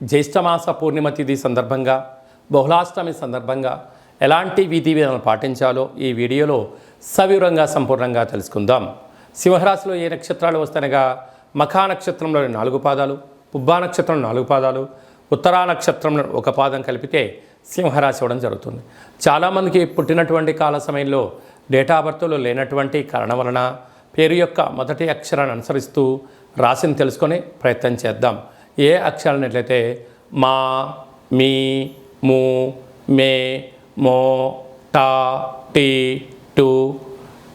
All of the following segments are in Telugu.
జ్యేష్ఠమాస పూర్ణిమ తిథి సందర్భంగా బహుళాష్టమి సందర్భంగా ఎలాంటి విధి విధానాలు పాటించాలో ఈ వీడియోలో సవివరంగా సంపూర్ణంగా తెలుసుకుందాం. సింహరాశిలో ఏ నక్షత్రాలు వస్తాయనగా మఖా నక్షత్రంలోని 4 పాదాలు, పుబ్బా నక్షత్రం 4 పాదాలు, ఉత్తరా నక్షత్రంలో 1 పాదం కలిపితే సింహరాశి అవ్వడం జరుగుతుంది. చాలామందికి పుట్టినటువంటి కాల సమయంలో డేటా బర్త్లో లేనటువంటి కారణం వలన పేరు యొక్క మొదటి అక్షరాన్ని అనుసరిస్తూ రాశిని తెలుసుకొని ప్రయత్నం చేద్దాం. ఏ అక్షరాలనట్లయితే మా, మీ, ము, మే, మో, టా, టీ, టు,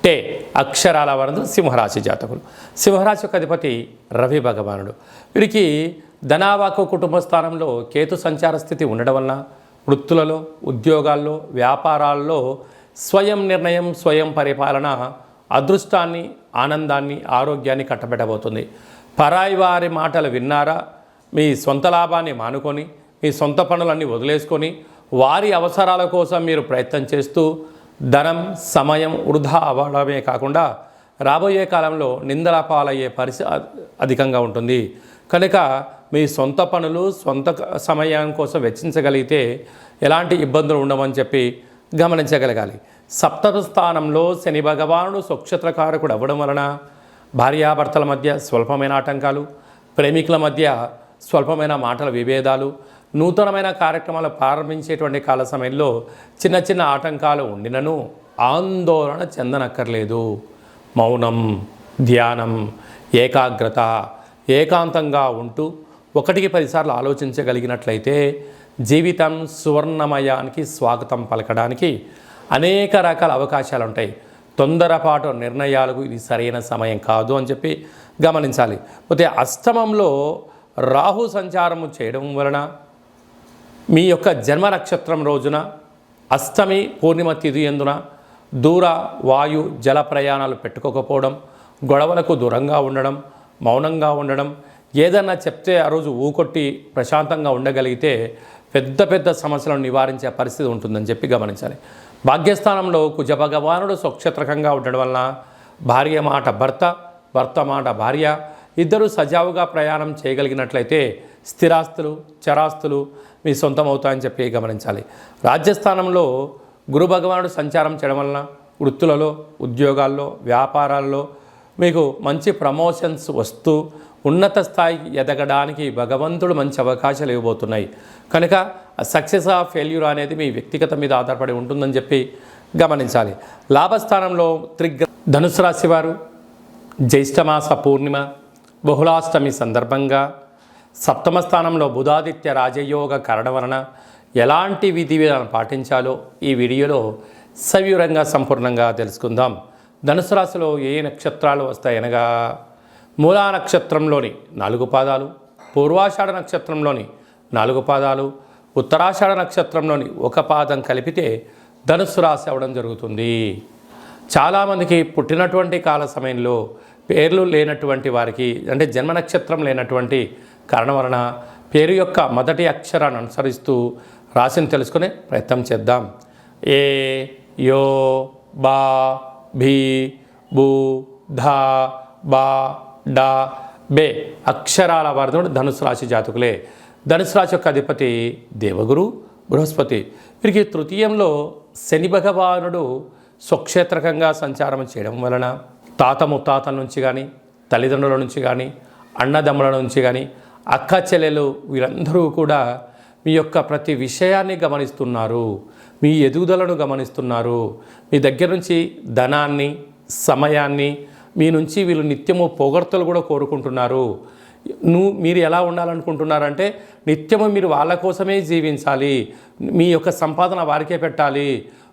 టే అక్షరాల వారు సింహరాశి జాతకులు. సింహరాశి యొక్క అధిపతి రవి భగవానుడు. వీరికి ధనావాకు కుటుంబ స్థానంలో కేతు సంచార స్థితి ఉండడం వలన వృత్తులలో, ఉద్యోగాల్లో, వ్యాపారాల్లో స్వయం నిర్ణయం, స్వయం పరిపాలన అదృష్టాన్ని, ఆనందాన్ని, ఆరోగ్యాన్ని కట్టబెట్టబోతుంది. పరాయి వారి మాటలు విన్నారా, మీ సొంత లాభాన్ని మానుకొని మీ సొంత పనులన్నీ వదిలేసుకొని వారి అవసరాల కోసం మీరు ప్రయత్నం చేస్తూ ధనం, సమయం వృధా అవ్వడమే కాకుండా రాబోయే కాలంలో నిందల పాలయ్యే పరిస్థితి అధికంగా ఉంటుంది. కనుక మీ సొంత పనులు సొంత సమయం కోసం వెచ్చించగలిగితే ఎలాంటి ఇబ్బందులు ఉండవని చెప్పి గమనించగలగాలి. సప్తమ స్థానంలో శని భగవానుడు స్వక్షేత్రకారకుడు అవ్వడం వలన భార్యాభర్తల మధ్య స్వల్పమైన ఆటంకాలు, ప్రేమికుల మధ్య స్వల్పమైన మాటల విభేదాలు, నూతనమైన కార్యక్రమాలు ప్రారంభించేటువంటి కాల సమయంలో చిన్న చిన్న ఆటంకాలు ఉండినను ఆందోళన చెందనక్కర్లేదు. మౌనం, ధ్యానం, ఏకాగ్రత, ఏకాంతంగా ఉంటూ 1కి 10 సార్లు ఆలోచించగలిగినట్లయితే జీవితం సువర్ణమయానికి స్వాగతం పలకడానికి అనేక రకాల అవకాశాలు ఉంటాయి. తొందరపాటు నిర్ణయాలకు ఇది సరైన సమయం కాదు అని చెప్పి గమనించాలి. పోతే అష్టమంలో రాహు సంచారము చేయడం వలన మీ యొక్క జన్మ నక్షత్రం రోజున అష్టమి పూర్ణిమ తిథి ఎందున దూర, వాయు, జల ప్రయాణాలు పెట్టుకోకపోవడం, గొడవలకు దూరంగా ఉండడం, మౌనంగా ఉండడం, ఏదన్నా చెప్తే ఆ రోజు ఊకొట్టి ప్రశాంతంగా ఉండగలిగితే పెద్ద పెద్ద సమస్యలను నివారించే పరిస్థితి ఉంటుందని చెప్పి గమనించాలి. భాగ్యస్థానంలో కుజ భగవానుడు స్వక్షేత్రకంగా ఉండడం వలన భార్య మాట భర్త, భర్త మాట భార్య ఇద్దరు సజావుగా ప్రయాణం చేయగలిగినట్లయితే స్థిరాస్తులు, చరాస్తులు మీ సొంతం అవుతాయని చెప్పి గమనించాలి. రాజ్యస్థానంలో గురు భగవానుడు సంచారం చేయడం వలన వృత్తులలో, ఉద్యోగాల్లో, వ్యాపారాల్లో మీకు మంచి ప్రమోషన్స్ వస్తూ ఉన్నత స్థాయికి ఎదగడానికి భగవంతుడు మంచి అవకాశాలు ఇవ్వబోతున్నాయి. కనుక సక్సెస్ ఆఫ్ ఫెయిల్యూర్ అనేది మీ వ్యక్తిగత మీద ఆధారపడి ఉంటుందని చెప్పి గమనించాలి. లాభస్థానంలో ధనుసు రాశి వారు జ్యేష్ఠమాస పూర్ణిమ బహుళాష్టమి సందర్భంగా సప్తమ స్థానంలో బుధాదిత్య రాజయోగ కారణం వలన ఎలాంటి విధి విధానం పాటించాలో ఈ వీడియోలో సవివరంగా సంపూర్ణంగా తెలుసుకుందాం. ధనుసు రాశిలో ఏ నక్షత్రాలు వస్తాయనగా మూలా నక్షత్రంలోని 4 పాదాలు, పూర్వాషాఢ నక్షత్రంలోని 4 పాదాలు, ఉత్తరాషాఢ నక్షత్రంలోని 1 పాదం కలిపితే ధనుస్సు రాశి అవ్వడం జరుగుతుంది. చాలామందికి పుట్టినటువంటి కాల సమయంలో పేర్లు లేనటువంటి వారికి, అంటే జన్మ నక్షత్రం లేనటువంటి కారణం వలన పేరు యొక్క మొదటి అక్షరాన్ని అనుసరిస్తూ రాశిని తెలుసుకునే ప్రయత్నం చేద్దాం. ఏ, యో, బా, భీ, బూ, ధా, బా, డా, బే అక్షరాల వారు ధనుసు రాశి జాతకులే. ధనుసు రాశి యొక్క అధిపతి దేవగురు బృహస్పతి. వీరికి తృతీయంలో శని భగవానుడు స్వక్షేత్రకంగా సంచారం చేయడం వలన తాత ముత్తాతల నుంచి కానీ, తల్లిదండ్రుల నుంచి కానీ, అన్నదమ్ముల నుంచి కానీ, అక్క చెల్లెలు వీరందరూ కూడా మీ యొక్క ప్రతి విషయాన్ని గమనిస్తున్నారు, మీ ఎదుగుదలను గమనిస్తున్నారు. మీ దగ్గర నుంచి ధనాన్ని, సమయాన్ని మీ నుంచి వీళ్ళు నిత్యము పొగడ్తలు కూడా కోరుకుంటున్నారు. మీరు ఎలా ఉండాలనుకుంటున్నారంటే నిత్యము మీరు వాళ్ళ కోసమే జీవించాలి, మీ యొక్క సంపాదన వారికే పెట్టాలి,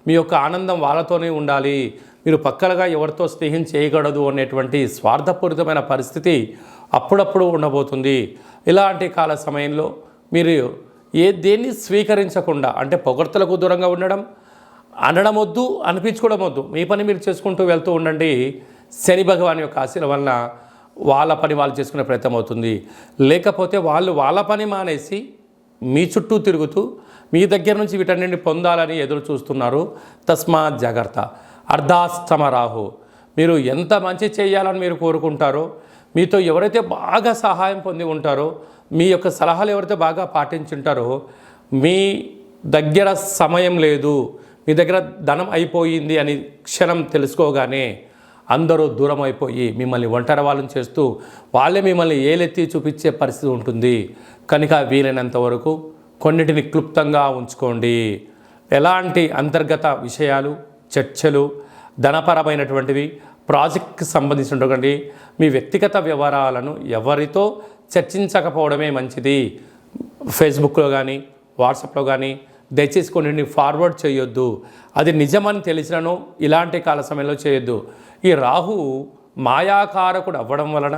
మీ యొక్క ఆనందం వాళ్ళతోనే ఉండాలి, మీరు పక్కలుగా ఎవరితో స్నేహం చేయకూడదు అనేటువంటి స్వార్థపూరితమైన పరిస్థితి అప్పుడప్పుడు ఉండబోతుంది. ఇలాంటి కాల సమయంలో మీరు దేన్ని స్వీకరించకుండా, అంటే పొగడ్తలకు దూరంగా ఉండడం, అనడం వద్దు, అనిపించుకోవడం వద్దు, మీ పని మీరు చేసుకుంటూ వెళ్తూ ఉండండి. శని భగవాన్ యొక్క ఆశీల వలన వాళ్ళ పని వాళ్ళు చేసుకునే ప్రయత్నం అవుతుంది. లేకపోతే వాళ్ళు వాళ్ళ పని మానేసి మీ చుట్టూ తిరుగుతూ మీ దగ్గర నుంచి వీటన్నింటిని పొందాలని ఎదురు చూస్తున్నారు. తస్మాత్ జాగ్రత్త. అర్ధాష్టమ రాహు మీరు ఎంత మంచి చేయాలని మీరు కోరుకుంటారో, మీతో ఎవరైతే బాగా సహాయం పొంది ఉంటారో, మీ యొక్క సలహాలు ఎవరైతే బాగా పాటించుంటారో, మీ దగ్గర సమయం లేదు, మీ దగ్గర ధనం అయిపోయింది అని క్షణం తెలుసుకోగానే అందరూ దూరం అయిపోయి మిమ్మల్ని ఒంటరి వాళ్ళని చేస్తూ వాళ్ళే మిమ్మల్ని ఏలెత్తి చూపించే పరిస్థితి ఉంటుంది. కనుక వీలైనంత వరకు కొన్నిటిని క్లుప్తంగా ఉంచుకోండి. ఎలాంటి అంతర్గత విషయాలు, చర్చలు, ధనపరమైనటువంటివి, ప్రాజెక్ట్కి సంబంధించినటువంటి మీ వ్యక్తిగత వివరాలను ఎవరితో చర్చించకపోవడమే మంచిది. ఫేస్బుక్లో కానీ వాట్సాప్లో కానీ దయచేసి కొన్నింటిని ఫార్వర్డ్ చేయొద్దు. అది నిజమని తెలిసినను ఇలాంటి కాల సమయంలో చేయొద్దు. ఈ రాహు మాయాకారకుడు అవ్వడం వలన,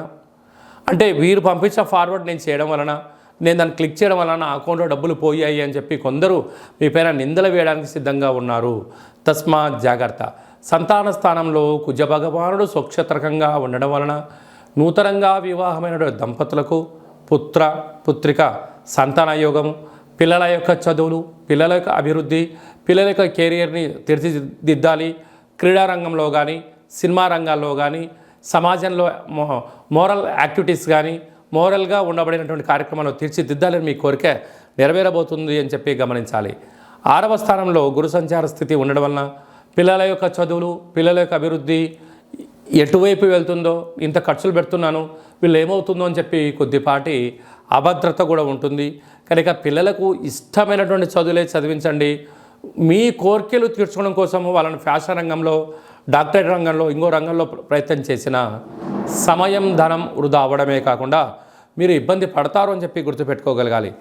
అంటే వీరు పంపించిన ఫార్వర్డ్ నేను చేయడం వలన, నేను దాన్ని క్లిక్ చేయడం వలన అకౌంట్లో డబ్బులు పోయాయి అని చెప్పి కొందరు మీ పైన నిందలు వేయడానికి సిద్ధంగా ఉన్నారు. తస్మాత్ జాగ్రత్త. సంతాన స్థానంలో కుజ భగవానుడు స్వక్షత్రకంగా ఉండడం వలన నూతనంగా వివాహమైన దంపతులకు పుత్ర పుత్రిక సంతాన యోగము, పిల్లల యొక్క చదువులు, పిల్లల యొక్క అభివృద్ధి, పిల్లల యొక్క కెరియర్ని తీర్చిదిద్దాలి. క్రీడారంగంలో కానీ, సినిమా రంగాల్లో కానీ, సమాజంలో మోరల్ యాక్టివిటీస్ కానీ, మోరల్గా ఉండబడినటువంటి కార్యక్రమాలు తీర్చిదిద్దాలని మీ కోరిక నెరవేరబోతుంది అని చెప్పి గమనించాలి. 6వ స్థానంలో గురు సంచార స్థితి ఉండడం వలన పిల్లల యొక్క చదువులు, పిల్లల యొక్క అభివృద్ధి ఎటువైపు వెళ్తుందో, ఇంత ఖర్చులు పెడుతున్నాను, వీళ్ళు ఏమవుతుందో అని చెప్పి కొద్దిపాటి అభద్రత కూడా ఉంటుంది. కనుక పిల్లలకు ఇష్టమైనటువంటి చదువులే చదివించండి. మీ కోరికలు తీర్చుకోవడం కోసం వాళ్ళని ఫ్యాషన్ రంగంలో, డాక్టరేట్ రంగంలో, ఇంకో రంగంలో ప్రయత్నం చేసిన సమయం, ధనం వృధా అవ్వడమే కాకుండా మీరు ఇబ్బంది పడతారు అని చెప్పి గుర్తుపెట్టుకోగలగాలి.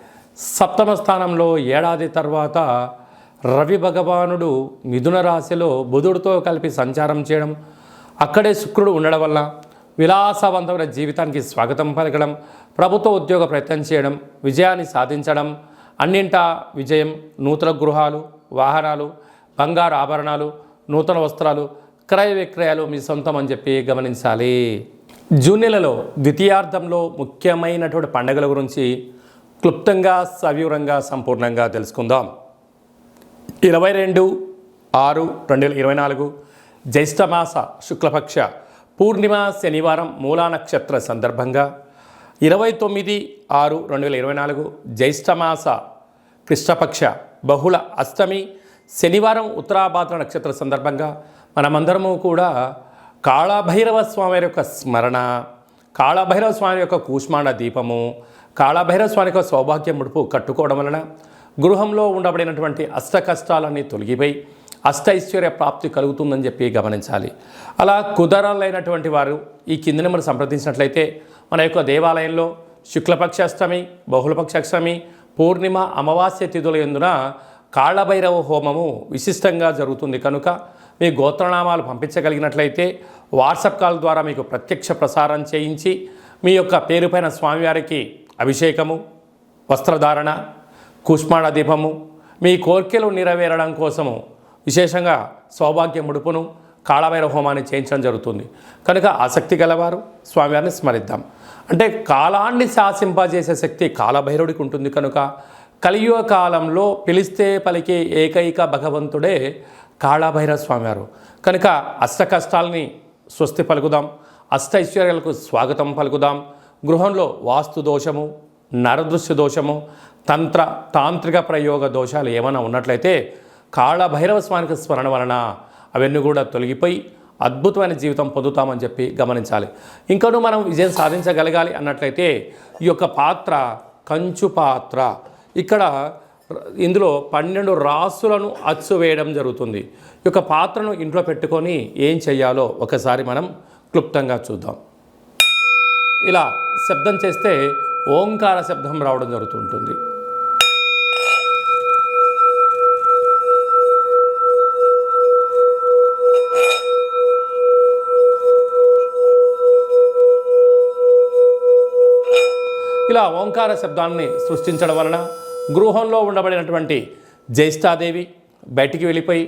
7వ స్థానంలో ఏడాది తర్వాత రవి భగవానుడు మిథున రాశిలో బుధుడితో కలిపి సంచారం చేయడం, అక్కడే శుక్రుడు ఉండడం వల్ల విలాసవంతమైన జీవితానికి స్వాగతం పలకడం, ప్రభుత్వ ఉద్యోగ ప్రయత్నం చేయడం, విజయాన్ని సాధించడం, అన్నింటా విజయం, నూతన గృహాలు, వాహనాలు, బంగారు ఆభరణాలు, నూతన వస్త్రాలు, క్రయ విక్రయాలు మీ సొంతం అని చెప్పి గమనించాలి. జూన్ నెలలో ద్వితీయార్థంలో ముఖ్యమైనటువంటి పండుగల గురించి క్లుప్తంగా, సవివరంగా, సంపూర్ణంగా తెలుసుకుందాం. 22/6/2024 జ్యేష్ఠమాస శుక్లపక్ష పూర్ణిమ శనివారం మూలా నక్షత్ర సందర్భంగా 29/6/2024 జ్యేష్ఠమాస కృష్ణపక్ష బహుళ అష్టమి శనివారం ఉత్తరాభాద్ర నక్షత్ర సందర్భంగా మనమందరము కూడా కాళభైరవ స్వామి యొక్క స్మరణ, కాళభైరవ స్వామి యొక్క కూష్మాండ దీపము, కాళభైరవ స్వామి యొక్క సౌభాగ్య ముడుపు కట్టుకోవడం వలన గృహంలో ఉండబడినటువంటి అష్ట కష్టాలన్నీ తొలగిపోయి అష్టైశ్వర్య ప్రాప్తి కలుగుతుందని చెప్పి గమనించాలి. అలా కుదరలైనటువంటి వారు ఈ కింది నెంబర్ సంప్రదించినట్లయితే మన యొక్క దేవాలయంలో శుక్లపక్ష అష్టమి, బహుళపక్ష అష్టమి, పూర్ణిమ, అమావాస్య తిథుల యందున కాళభైరవ హోమము విశిష్టంగా జరుగుతుంది. కనుక మీ గోత్రనామాలు పంపించగలిగినట్లయితే వాట్సాప్ కాల్ ద్వారా మీకు ప్రత్యక్ష ప్రసారం చేయించి మీ యొక్క పేరుపైన స్వామివారికి అభిషేకము, వస్త్రధారణ, కూష్మాండ దీపము, మీ కోర్కెలు నెరవేరడం కోసము విశేషంగా సౌభాగ్య ముడుపును, కాళభైరవ హోమాన్ని చేయించడం జరుగుతుంది. కనుక ఆసక్తి గలవారు స్వామివారిని స్మరిద్దాం. అంటే కాలాన్ని శాసింపజేసే శక్తి కాళభైరవుడికి ఉంటుంది. కనుక కలియుగ కాలంలో పిలిస్తే పలికే ఏకైక భగవంతుడే కాళభైరవ స్వామివారు. కనుక అష్ట కష్టాలని స్వస్తి పలుకుదాం, అష్టైశ్వర్యాలకు స్వాగతం పలుకుదాం. గృహంలో వాస్తు దోషము, నరదృశ్య దోషము, తాంత్రిక ప్రయోగ దోషాలు ఏమైనా ఉన్నట్లయితే కాళభైరవ స్వామికి స్మరణ వలన అవన్నీ కూడా తొలగిపోయి అద్భుతమైన జీవితం పొందుతామని చెప్పి గమనించాలి. ఇంకనూ మనం విజయం సాధించగలగాలి అన్నట్లయితే ఈ యొక్క పాత్ర కంచు పాత్ర, ఇక్కడ ఇందులో 12 రాసులను అచ్చు వేయడం జరుగుతుంది. ఈ యొక్క పాత్రను ఇంట్లో పెట్టుకొని ఏం చెయ్యాలో ఒకసారి మనం క్లుప్తంగా చూద్దాం. ఇలా శబ్దం చేస్తే ఓంకార శబ్దం రావడం జరుగుతుంటుంది. ఇలా ఓంకార శబ్దాన్ని సృష్టించడం వలన గృహంలో ఉండబడినటువంటి జ్యేష్ఠాదేవి బయటికి వెళ్ళిపోయి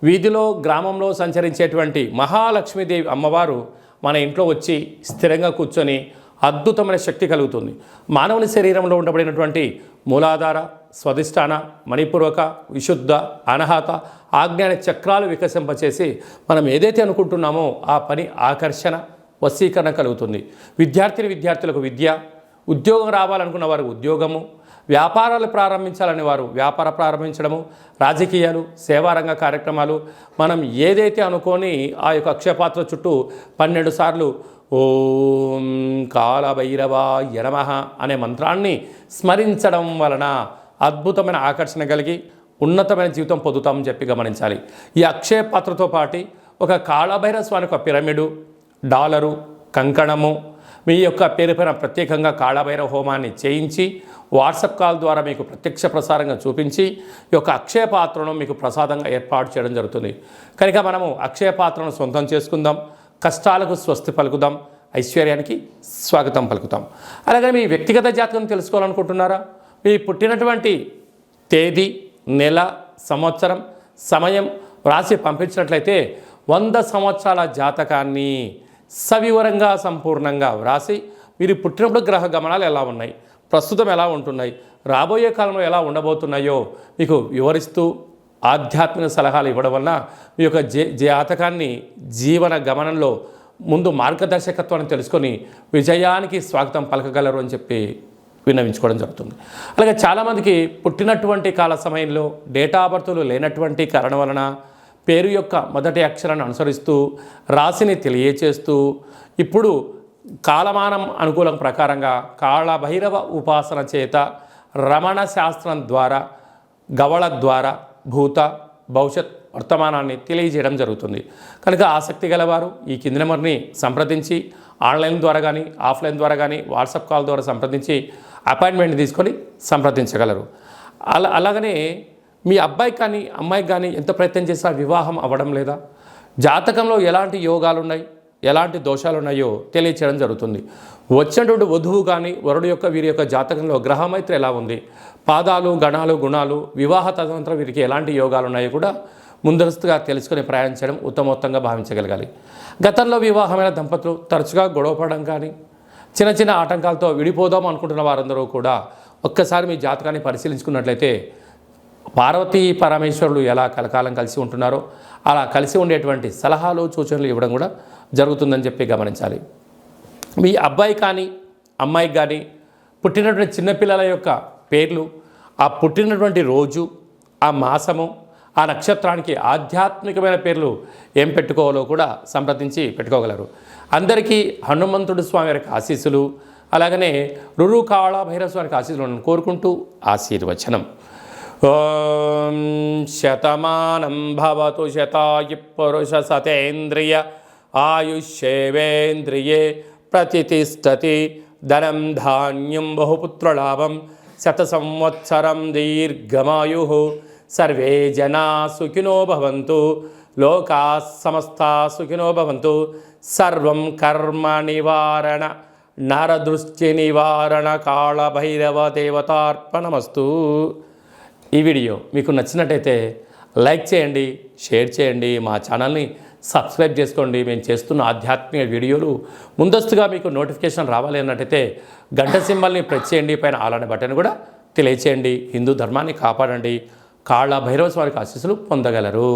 వీధిలో, గ్రామంలో సంచరించేటువంటి మహాలక్ష్మీదేవి అమ్మవారు మన ఇంట్లో వచ్చి స్థిరంగా కూర్చొని అద్భుతమైన శక్తి కలుగుతుంది. మానవుని శరీరంలో ఉండబడినటువంటి మూలాధార, స్వధిష్టాన, మణిపూర్వక, విశుద్ధ, అనాహత, ఆజ్ఞాన చక్రాలు వికసింపచేసి మనం ఏదైతే అనుకుంటున్నామో ఆ పని ఆకర్షణ వశీకరణ కలుగుతుంది. విద్యార్థులకు విద్య, ఉద్యోగం రావాలనుకున్న వారు ఉద్యోగము, వ్యాపారాలు ప్రారంభించాలని వారు వ్యాపారం ప్రారంభించడము, రాజకీయాలు, సేవారంగ కార్యక్రమాలు, మనం ఏదైతే అనుకొని ఆ యొక్క అక్షయపాత్ర చుట్టూ 12 సార్లు ఓం కాలభైరవాయ నమః అనే మంత్రాన్ని స్మరించడం వలన అద్భుతమైన ఆకర్షణ కలిగి ఉన్నతమైన జీవితం పొందుతామని చెప్పి గమనించాలి. ఈ అక్షయ పాత్రతో పాటు ఒక కాళభైరవ స్వామి ఒక పిరమిడు, డాలరు, కంకణము, మీ యొక్క పేరు పైన ప్రత్యేకంగా కాళభైరవ హోమాన్ని చేయించి వాట్సాప్ కాల్ ద్వారా మీకు ప్రత్యక్ష ప్రసారంగా చూపించి ఈ యొక్క అక్షయ పాత్రను మీకు ప్రసాదంగా ఏర్పాటు చేయడం జరుగుతుంది. కనుక మనము అక్షయ పాత్రను సొంతం చేసుకుందాం, కష్టాలకు స్వస్తి పలుకుదాం, ఐశ్వర్యానికి స్వాగతం పలుకుతాం. అలాగే మీ వ్యక్తిగత జాతకం తెలుసుకోవాలనుకుంటున్నారా? మీ పుట్టినటువంటి తేదీ, నెల, సంవత్సరం, సమయం రాసి పంపించినట్లయితే 100 సంవత్సరాల జాతకాన్ని సవివరంగా సంపూర్ణంగా వ్రాసి మీరు పుట్టినప్పుడు గ్రహ గమనాలు ఎలా ఉన్నాయి, ప్రస్తుతం ఎలా ఉంటున్నాయి, రాబోయే కాలంలో ఎలా ఉండబోతున్నాయో మీకు వివరిస్తూ ఆధ్యాత్మిక సలహాలు ఇవ్వడం వలన మీ యొక్క జాతకాన్ని జీవన గమనంలో ముందు మార్గదర్శకత్వాన్ని తెలుసుకొని విజయానికి స్వాగతం పలకగలరు అని చెప్పి విన్నవించుకోవడం జరుగుతుంది. అలాగే చాలామందికి పుట్టినటువంటి కాల సమయంలో డేటా ఆఫ్ బర్త్లు లేనటువంటి కారణం వలన పేరు యొక్క మొదటి అక్షరాన్ని అనుసరిస్తూ రాశిని తెలియచేస్తూ ఇప్పుడు కాలమానం అనుకూలం ప్రకారంగా కాళభైరవ ఉపాసన చేత రమణ శాస్త్రం ద్వారా గవళ ద్వారా భూత భవిష్యత్ వర్తమానాన్ని తెలియజేయడం జరుగుతుంది. కనుక ఆసక్తి గలవారు ఈ కింది నెంబర్ని సంప్రదించి ఆన్లైన్ ద్వారా కానీ ఆఫ్లైన్ ద్వారా కానీ వాట్సాప్ కాల్ ద్వారా సంప్రదించి అపాయింట్మెంట్ తీసుకొని సంప్రదించగలరు. అలాగనే మీ అబ్బాయికి కానీ అమ్మాయికి కానీ ఎంత ప్రయత్నం చేసినా వివాహం అవ్వడం లేదా, జాతకంలో ఎలాంటి యోగాలు ఉన్నాయి, ఎలాంటి దోషాలు ఉన్నాయో తెలియచేయడం జరుగుతుంది. వచ్చినటువంటి వధువు కానీ వరుడు యొక్క వీరి యొక్క జాతకంలో గ్రహమైత్రి ఎలా ఉంది, పాదాలు, గణాలు, గుణాలు, వివాహ తదనంతరం వీరికి ఎలాంటి యోగాలు ఉన్నాయో కూడా ముందస్తుగా తెలుసుకొని ప్రయాణించడం ఉత్తమోత్తంగా భావించగలగాలి. గతంలో వివాహమైన దంపతులు తరచుగా గొడవపడడం కానీ చిన్న చిన్న ఆటంకాలతో విడిపోదాం అనుకుంటున్న వారందరూ కూడా ఒక్కసారి మీ జాతకాన్ని పరిశీలించుకున్నట్లయితే పార్వతీ పరమేశ్వరులు ఎలా కలకాలం కలిసి ఉంటున్నారో అలా కలిసి ఉండేటువంటి సలహాలు సూచనలు ఇవ్వడం కూడా జరుగుతుందని చెప్పి గమనించాలి. మీ అబ్బాయి కానీ అమ్మాయికి కానీ పుట్టినటువంటి చిన్నపిల్లల యొక్క పేర్లు, ఆ పుట్టినటువంటి రోజు, ఆ మాసము, ఆ నక్షత్రానికి ఆధ్యాత్మికమైన పేర్లు ఏం పెట్టుకోవాలో కూడా సంప్రదించి పెట్టుకోగలరు. అందరికీ హనుమంతుడు స్వామి వారికి ఆశీస్సులు, అలాగనే రురు కాళభైరవ స్వామికి ఆశీస్సులను కోరుకుంటూ ఆశీర్వచనం. ఓం శతమానం భవతు శతాయు పురుష సతేంద్రియ ఆయుష్యేవేంద్రియే ప్రతిష్టతి ధనం ధాన్యం బహుపుత్రలాభం శత సంవత్సరం దీర్ఘమాయు సర్వే జనా సుఖినో భవంతు లోకా సమస్తా సుఖినో భవంతు సర్వం కర్మ నివారణ నరదృష్టి నివారణ కాళభైరవ దేవతార్పణమస్తు. ఈ వీడియో మీకు నచ్చినట్టయితే లైక్ చేయండి, షేర్ చేయండి, మా ఛానల్ని సబ్స్క్రైబ్ చేసుకోండి. మేము చేస్తున్న ఆధ్యాత్మిక వీడియోలు ముందస్తుగా మీకు నోటిఫికేషన్ రావాలి అన్నట్టయితే గంట సింబల్ని ప్రెస్ చేయండి, పైన ఆల్ అనే బటన్ కూడా తెలియచేయండి. హిందూ ధర్మాన్ని కాపాడండి, కాళభైరవ స్వామికి ఆశీస్సులు పొందగలరు.